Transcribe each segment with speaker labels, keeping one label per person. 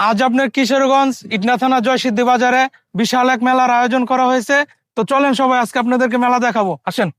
Speaker 1: আজ আপনার কিশোরগঞ্জ ইটনা থানা জয়সিদ্ধি বাজারে বিশাল এক মেলার আয়োজন করা হয়েছে। তো চলেন সবাই আজকে আপনাদেরকে মেলা দেখাবো, আসেন।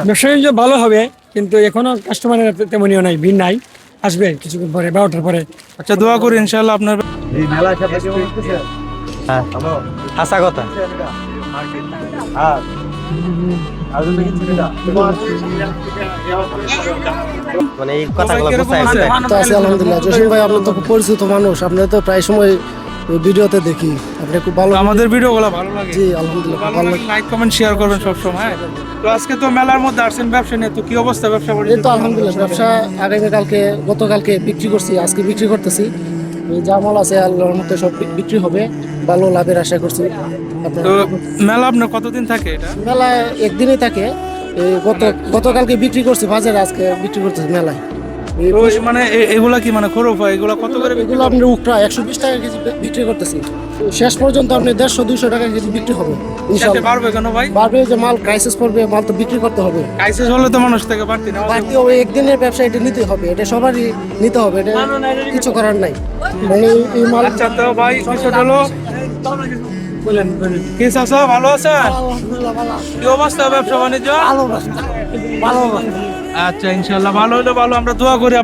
Speaker 2: ব্যবসা বাণিজ্য ভালো হবে, কিন্তু এখনো কাস্টমারের তেমনিও নাই, ভিড় নাই। আসবে কিছুক্ষণ পরে, 12টার পরে।
Speaker 1: আচ্ছা, দোয়া করি ইনশাআল্লাহ আপনার।
Speaker 3: হাসা কথা। মানে এই কথাগুলো
Speaker 4: আলহামদুলিল্লাহ। জসিম ভাই, আপনি তো খুব পরিচিত মানুষ, আপনি তো প্রায় সময় ভিডিওতে দেখি, আপনি খুব ভালো।
Speaker 1: আমাদের ভিডিওগুলো ভালো লাগে।
Speaker 4: জি আলহামদুলিল্লাহ, ভালো লাগে।
Speaker 1: লাইক কমেন্ট শেয়ার করবেন সব সময়। তো আজকে তো মেলার মধ্যে আসছেন ব্যবসা নিয়ে, তো কি অবস্থা ব্যবসা
Speaker 4: এই
Speaker 1: বাণিজ্য?
Speaker 4: তো আলহামদুলিল্লাহ, ব্যবসা গতকালকে বিক্রি করছি, আজকে বিক্রি করতেছি। এই যা মাল আছে আল্লাহর মধ্যে সব বিক্রি হবে, ভালো লাভের আশা করছি।
Speaker 1: তো মেলা আপনার কতদিন থাকে এটা?
Speaker 4: মেলা একদিনই থাকে। এই গতকালকে বিক্রি করছি বাজারে, আজকে বিক্রি করতেছি মেলায়।
Speaker 1: তো মানে এগুলা কি মানে খরফা, এগুলা কত করে?
Speaker 4: এগুলো আপনার উকরা 120 টাকা কেজি বিক্রি করতেছি। শেষ পর্যন্ত আপনি 150-200 টাকা কেজি বিক্রি হবে ইনশাআল্লাহ।
Speaker 1: পারবে কেন ভাই?
Speaker 4: পারবে, যে মাল ক্রাইসিস পড়বে, মাল তো বিক্রি করতে হবে।
Speaker 1: ক্রাইসিস হলে তো মানুষ থেকে বাড়তি না
Speaker 4: বাড়তি হবে, একদিনের ব্যবসা, এটা নিতে হবে, এটা সবারই নিতে হবে, এটা কিছু করার নাই। মানে এই মাল।
Speaker 1: আচ্ছা, তো ভাই বিষয়টা হলো কি চাচা, ভালো আছেন? কি অবস্থা ব্যবসা বাণিজ্য? আচ্ছা, ইনশাআল্লাহ ভালো হলে ভালো, আমরা দোয়া করি।